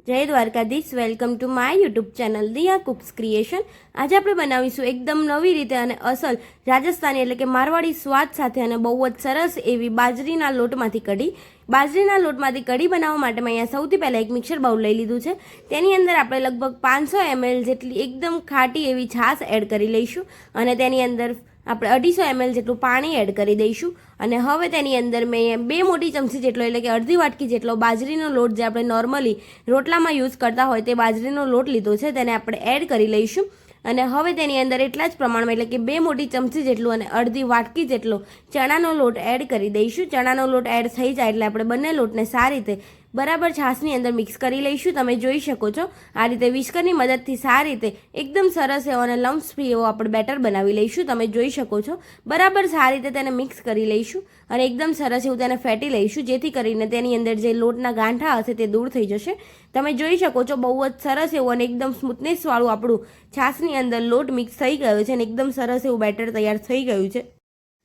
જય Dwarkadhish, welcome to my YouTube channel Diya cooks creation. આજે આપણે બનાવીશું એકદમ નવી રીતે અને અસલ રાજસ્થાની એટલે કે મારવાડી સ્વાદ સાથે અને બહુ જ સરસ એવી બાજરીના લોટમાંથી કઢી। બાજરીના લોટમાંથી કઢી બનાવવા માટે મેં અહીંયા સૌથી પહેલાં એક મિક્સર બાઉલ લઈ લીધું છે। તેની અંદર આપણે લગભગ 500 ml જેટલી એકદમ ખાટી એવી છાશ એડ કરી લઈશું અને તેની અંદર આપણે 250 ml જેટલું પાણી એડ કરી દઈશું અને હવે તેની અંદર મેં 2 મોટી ચમચી જેટલો એટલે કે અડધી વાટકી જેટલો બાજરીનો લોટ જે આપણે નોર્મલી રોટલામાં યુઝ કરતા હોય તે બાજરીનો લોટ લીધો છે તેને આપણે એડ કરી લઈશું અને હવે તેની અંદર એટલા જ પ્રમાણમાં એટલે કે 2 મોટી ચમચી જેટલું અને અડધી વાટકી જેટલો ચણાનો લોટ એડ કરી દઈશું। ચણાનો લોટ એડ થઈ જાય એટલે આપણે બંને લોટને સારી રીતે બરાબર છાશની અંદર મિક્સ કરી લઈશું। તમે જોઈ શકો છો આ રીતે વિસ્કરની મદદથી સારી રીતે એકદમ સરસ એવો અને લમ્સ ફ્રી એવો આપણે બેટર બનાવી લઈશું। તમે જોઈ શકો છો બરાબર સારી રીતે તેને મિક્સ કરી લઈશું અને એકદમ સરસ એવું તેને ફેટી લઈશું જેથી કરીને તેની અંદર જે લોટના ગાંઠા હશે તે દૂર થઈ જશે। તમે જોઈ શકો છો બહુ જ સરસ એવું અને એકદમ સ્મૂથનેસવાળું આપણું છાશની અંદર લોટ મિક્સ થઈ ગયો છે અને એકદમ સરસ એવું બેટર તૈયાર થઈ ગયું છે।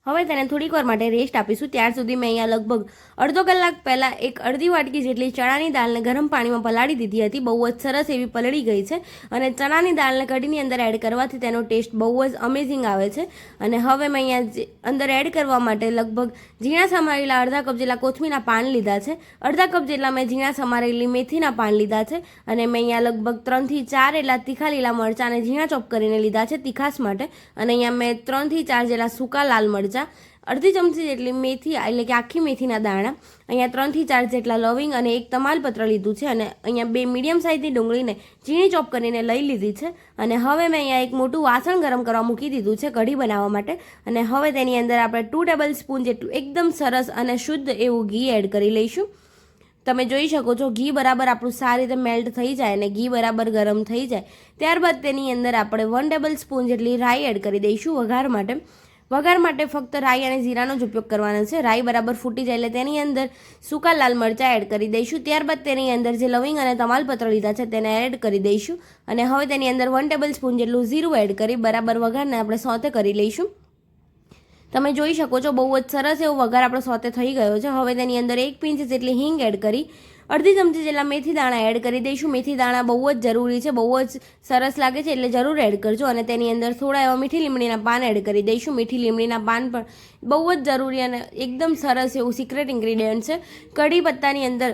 હવે તેને થોડીક વાર માટે રેસ્ટ આપીશું। ત્યાર સુધી મેં અહીંયા લગભગ અડધો કલાક પહેલાં એક અડધી વાટકી જેટલી ચણાની દાળને ગરમ પાણીમાં પલાળી દીધી હતી। બહુ જ સરસ એવી પલળી ગઈ છે અને ચણાની દાળને કઢીની અંદર એડ કરવાથી તેનો ટેસ્ટ બહુ જ અમેઝિંગ આવે છે। અને હવે મેં અહીંયા અંદર એડ કરવા માટે લગભગ ઝીણા સમારેલા અડધા કપ જેટલા કોથમીરના પાન લીધા છે, અડધા કપ જેટલા મેં ઝીણા સમારેલી મેથીના પાન લીધા છે અને મેં અહીંયા લગભગ 3 થી 4 એટલા તીખા લીલા મરચાંને ઝીણા ચોપ કરીને લીધા છે તીખાસ માટે અને અહીંયા મેં 3 થી 4 જેટલા સૂકા લાલ મરચાં, અડધી ચમચી જેટલી મેથી એટલે કે આખી મેથીના દાણા, અહીંયા 3 થી 4 જેટલા લવિંગ અને એક તમાલપત્ર લીધું છે અને અહીંયા 2 મીડિયમ સાઇઝની ડુંગળીને ઝીણી ચોપ કરીને લઈ લીધી છે અને હવે મેં અહીંયા એક મોટું વાસણ ગરમ કરવા મૂકી દીધું છે કઢી બનાવવા માટે અને હવે તેની અંદર આપણે 2 ટેબલ સ્પૂન જેટલું એકદમ સરસ અને શુદ્ધ એવું ઘી એડ કરી લઈશું। તમે જોઈ શકો છો ઘી બરાબર આપણું સારી રીતે મેલ્ટ થઈ જાય અને ઘી બરાબર ગરમ થઈ જાય ત્યારબાદ તેની અંદર આપણે 1 ટેબલ સ્પૂન જેટલી રાઈ એડ કરી દઈશું વઘાર માટે। વઘાર માટે ફક્ત રાઈ અને જીરાનો જ ઉપયોગ કરવાનો છે। રાઈ બરાબર ફૂટી જાય એટલે તેની અંદર સૂકા લાલ મરચાં એડ કરી દઈશું। ત્યારબાદ તેની અંદર જે લવિંગ અને તમાલપત્ર લીધા છે તેને એડ કરી દઈશું અને હવે તેની અંદર 1 ટેબલ સ્પૂન જેટલું જીરું એડ કરી બરાબર વઘારને આપણે સોતે કરી લઈશું। તમે જોઈ શકો છો બહુ જ સરસ એવો વઘાર આપણો સોતે થઈ ગયો છે। હવે તેની અંદર 1 પિંચ જેટલી હિંગ એડ કરી અડધી ચમચી જેટલા મેથી દાણા એડ કરી દઈશું। મેથી દાણા બહુ જ જરૂરી છે, બહુ જ સરસ લાગે છે એટલે જરૂર એડ કરજો અને તેની અંદર થોડા એવા મીઠી લીમડીના પાન એડ કરી દઈશું। મીઠી લીમડીના પાન પણ બહુ જ જરૂરી અને એકદમ સરસ એવું સિક્રેટ ઇન્ગ્રીડિયન્ટ છે। કઢી પત્તાની અંદર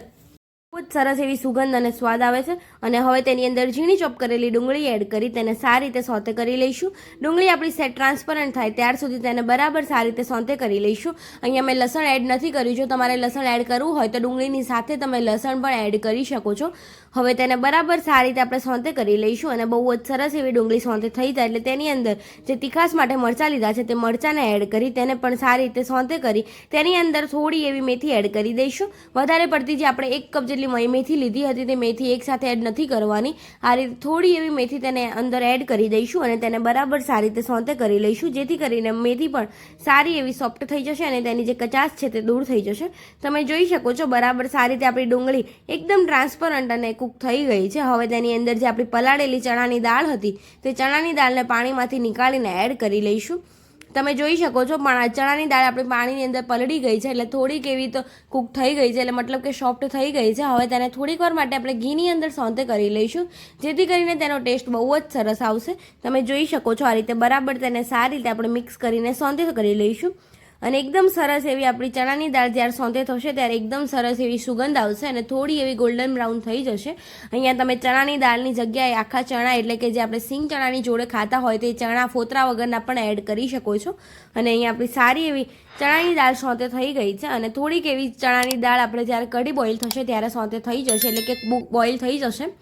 બહુ જ સરસ એવી સુગંધ અને સ્વાદ આવે છે અને હવે તેની અંદર ઝીણી ચોપ કરેલી ડુંગળી એડ કરી તેને સારી રીતે સોતે કરી લઈશું। ડુંગળી આપણી સેટ ટ્રાન્સપરન્ટ થાય ત્યાર સુધી તેને બરાબર સારી રીતે સોતે કરી લઈશું। અહીંયા મેં લસણ એડ નથી કર્યું, જો તમારે લસણ એડ કરવું હોય તો ડુંગળીની સાથે તમે લસણ પણ એડ કરી શકો છો। હવે તેને બરાબર સારી રીતે આપણે સોતે કરી લઈશું અને બહુ જ સરસ એવી ડુંગળી સોતે થઈ જાય એટલે તેની અંદર જે તીખાસ માટે મરચાં લીધા છે તે મરચાંને એડ કરી તેને પણ સારી રીતે સોતે કરી તેની અંદર થોડી એવી મેથી એડ કરી દઈશું। વધારે પડતી જે આપણે 1 કપ જેટલી મેથી લીધી હતી તે મેથી એકસાથે એડ નથી કરવાની, આ રીતે થોડી એવી મેથી તેને અંદર એડ કરી દઈશું અને તેને બરાબર સારી રીતે સોતે કરી લઈશું જેથી કરીને મેથી પણ સારી એવી સોફ્ટ થઈ જશે અને તેની જે કચાશ છે તે દૂર થઈ જશે। તમે જોઈ શકો છો બરાબર સારી રીતે આપણી ડુંગળી એકદમ ટ્રાન્સપરન્ટ અને કૂક થઈ ગઈ છે। હવે તેની અંદર જે આપણી પલાળેલી ચણાની દાળ હતી તે ચણાની દાળને પાણીમાંથી નીકાળીને એડ કરી લઈશું। તમે જોઈ શકો છો પણ ચણાની દાળ આપણી પાણીની અંદર પલળી ગઈ છે એટલે થોડીક એવી તો કૂક થઈ ગઈ છે એટલે મતલબ કે સોફ્ટ થઈ ગઈ છે। હવે તેને થોડીક વાર માટે આપણે ઘીની અંદર સોતે કરી લઈશું જેથી કરીને તેનો ટેસ્ટ બહુ જ સરસ આવશે। તમે જોઈ શકો છો આ રીતે બરાબર તેને સારી રીતે આપણે મિક્સ કરીને સોતે કરી લઈશું અને એકદમ સરસ એવી આપણી ચણાની દાળ જ્યારે સોતે થશે ત્યારે એકદમ સરસ એવી સુગંધ આવશે અને થોડી એવી ગોલ્ડન બ્રાઉન થઈ જશે। અહીંયા તમે ચણાની દાળની જગ્યાએ આખા ચણા એટલે કે જે આપણે સિંગ ચણાની જોડે ખાતા હોય તે ચણા ફોતરા વગરના પણ એડ કરી શકો છો અને અહીંયા આપણી સારી એવી ચણાની દાળ સોતે થઈ ગઈ છે અને થોડીક એવી ચણાની દાળ આપણે જ્યારે કઢી બોઇલ થશે ત્યારે સોતે થઈ જશે એટલે કે બોઇલ થઈ જશે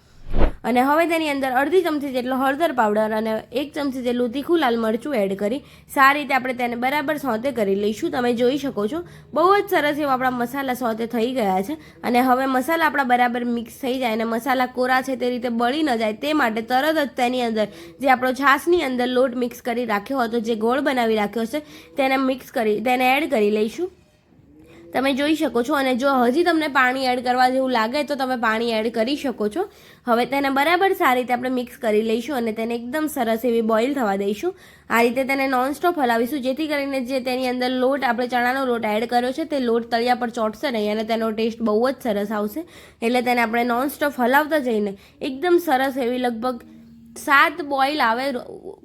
અને હવે તેની અંદર અડધી ચમચી જેટલો હળદર પાવડર અને 1 ચમચી જેટલું તીખું લાલ મરચું એડ કરી સારી રીતે આપણે તેને બરાબર સોતે કરી લઈશું। તમે જોઈ શકો છો બહુ જ સરસ એવા આપણા મસાલા સોતે થઈ ગયા છે અને હવે મસાલા આપણા બરાબર મિક્સ થઈ જાય અને મસાલા કોરા છે તે રીતે બળી ન જાય તે માટે તરત જ તેની અંદર જે આપણો છાશની અંદર લોટ મિક્સ કરી રાખ્યો હતો, જે ગોળ બનાવી રાખ્યો છે તેને મિક્સ કરી તેને એડ કરી લઈશું। તમે જોઈ શકો છો. અને જો હજી તમને પાણી એડ કરવા જેવું લાગે તો તમે પાણી એડ કરી શકો છો. હવે તેને બરાબર સારી રીતે આપણે મિક્સ કરી લઈશું અને તેને એકદમ સરસ એવી બોઇલ થવા દઈશું. આ રીતે તેને નોનસ્ટોપ હલાવીશું, જેથી કરીને જે તેની અંદર લોટ આપણે ચણાનો લોટ એડ કર્યો છે તે લોટ તળિયા પર ચોંટશે નહીં અને તેનો ટેસ્ટ બહુ જ સરસ આવશે. એટલે તેને આપણે નોનસ્ટોપ હલાવતા જઈને એકદમ સરસ એવી લગભગ 7 બોઇલ આવે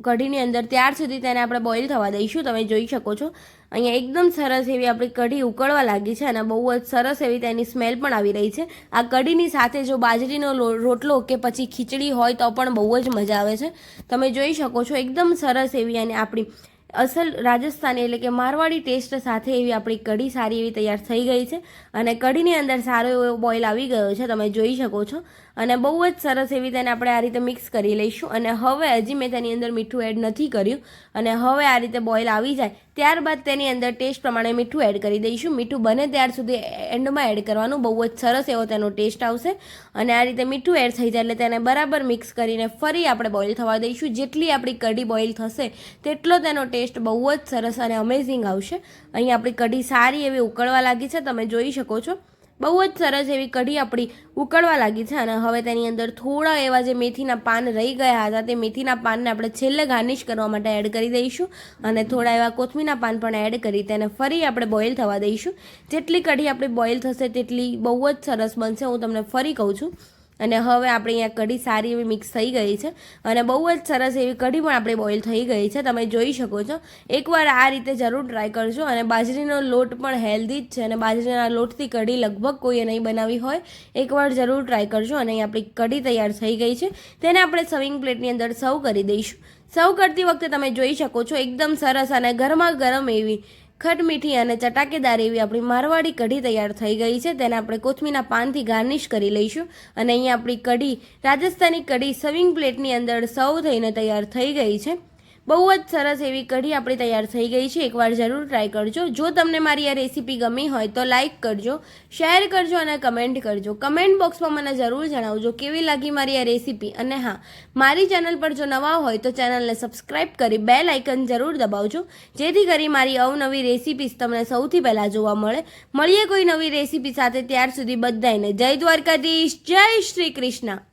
કઢીની અંદર ત્યાર સુધી તેને આપણે બોઇલ થવા દઈશું. તમે જોઈ શકો છો અહીંયા એકદમ સરસ એવી આપણી કઢી ઉકળવા લાગી છે અને બહુ જ સરસ એવી તેની સ્મેલ પણ આવી રહી છે. આ કઢીની સાથે જો બાજરીનો રોટલો કે પછી ખીચડી હોય તો પણ બહુ જ મજા આવે છે. તમે જોઈ શકો છો એકદમ સરસ એવી અને આપણી અસલ રાજસ્થાની એટલે કે મારવાડી ટેસ્ટ સાથે એવી આપણી કઢી સારી એવી તૈયાર થઈ ગઈ છે અને કઢીની અંદર સારો એવો બોઇલ આવી ગયો છે. તમે જોઈ શકો છો અને બહુ જ સરસ એવી તેને આપણે આ રીતે મિક્સ કરી લઈશું. અને હવે હજી મેં તેની અંદર મીઠું એડ નથી કર્યું અને હવે આ રીતે બોઇલ આવી જાય ત્યારબાદ તેની અંદર ટેસ્ટ પ્રમાણે મીઠું એડ કરી દઈશું. મીઠું બને ત્યાર સુધી એન્ડમાં એડ કરવાનું, બહુ જ સરસ એવો તેનો ટેસ્ટ આવશે. અને આ રીતે મીઠું એડ થઈ જાય એટલે તેને બરાબર મિક્સ કરીને ફરી આપણે બોઇલ થવા દઈશું. જેટલી આપણી કઢી બોઇલ થશે તેટલો તેનો ટેસ્ટ બહુ જ સરસ અને અમેઝિંગ આવશે. અહીં આપણી કઢી સારી એવી ઉકળવા લાગી છે. તમે જોઈ શકો છો બહુ જ સરસ એવી કઢી આપણી ઉકળવા લાગી છે. અને હવે તેની અંદર થોડા એવા જે મેથીના પાન રહી ગયા હતા તે મેથીના પાનને આપણે છેલ્લે ગાર્નિશ કરવા માટે એડ કરી દઈશું અને થોડા એવા કોથમીરના પાન પણ એડ કરી તેને ફરી આપણે બોઇલ થવા દઈશું. જેટલી કઢી આપણી બોઇલ થશે તેટલી બહુ જ સરસ બનશે, હું તમને ફરી કહું છું. અને હવે આપણે અહીંયા કઢી સારી એવી મિક્સ થઈ ગઈ છે અને બહુ જ સરસ એવી કઢી પણ આપણે બોઇલ થઈ ગઈ છે. તમે જોઈ શકો છો. એકવાર આ રીતે જરૂર ટ્રાય કરજો. અને બાજરીનો લોટ પણ હેલ્ધી જ છે અને બાજરીના લોટથી કઢી લગભગ કોઈએ નહીં બનાવી હોય, એકવાર જરૂર ટ્રાય કરજો. અને અહીં આપણી કઢી તૈયાર થઈ ગઈ છે. તેને આપણે સર્વિંગ પ્લેટની અંદર સર્વ કરી દઈશું. સર્વ કરતી વખતે તમે જોઈ શકો છો એકદમ સરસ અને ગરમા ગરમ એવી ખટમીઠી અને ચટાકેદાર એવી આપણી મારવાડી કઢી તૈયાર થઈ ગઈ છે. તેને આપણે કોથમીરના પાનથી ગાર્નિશ કરી લઈશું. અને અહીંયા આપણી કઢી રાજસ્થાની કઢી સર્વિંગ પ્લેટની અંદર સર્વ થઈને તૈયાર થઈ ગઈ છે. બહુ જ સરસ એવી કઢી આપણી તૈયાર થઈ ગઈ છે. એકવાર જરૂર ટ્રાય કરજો. જો તમને મારી આ રેસીપી ગમી હોય તો લાઇક કરજો, શેર કરજો અને કમેન્ટ કરજો. કમેન્ટ બોક્સમાં મને જરૂર જણાવજો કેવી લાગી મારી આ રેસીપી. અને હા, મારી ચેનલ પર જો નવા હોય તો ચેનલને સબસ્ક્રાઈબ કરી બેલ આઇકન જરૂર દબાવજો, જેથી કરી મારી અવનવી રેસીપીસ તમને સૌથી પહેલાં જોવા મળે. મળીએ કોઈ નવી રેસીપી સાથે. ત્યાર સુધી બધાને જય દ્વારકાધીશ, જય શ્રી કૃષ્ણ.